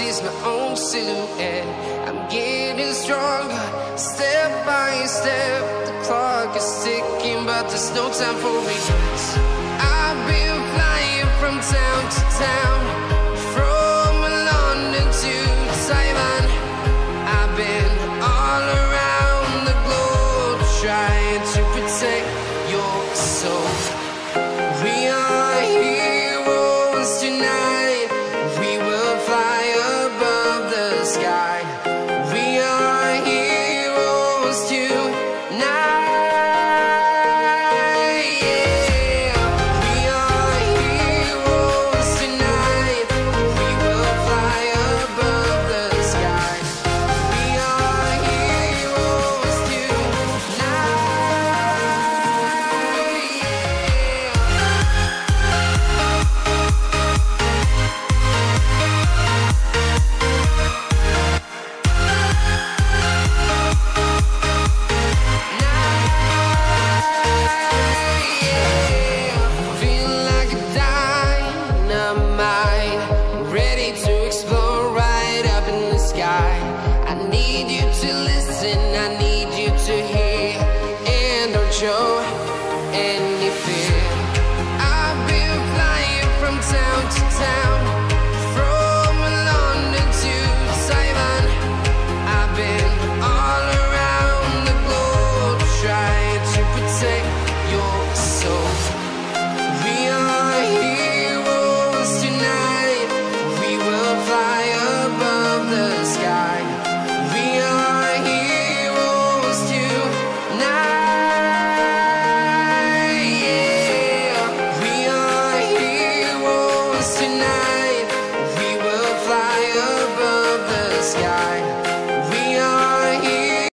is my own silhouette. I'm getting stronger, step by step. The clock is ticking, but there's no time for me. I've been flying from town to town, from London to Taiwan. I've been all around the globe, trying to protect your soul. We are heroes tonight. We will fly above the sky. We are heroes tonight. Yeah. We are heroes tonight. We will fly above the sky. We are heroes Feel like a dynamite, ready to explode right up in the sky. I need you to listen, I need you to hear, and don't show any fear. I've been flying from town to town, from London to Taiwan. I've been all around the globe, trying to protect your soul. We are heroes tonight. We will fly above the sky. We are heroes tonight. Yeah. We are heroes tonight. We will fly above the sky.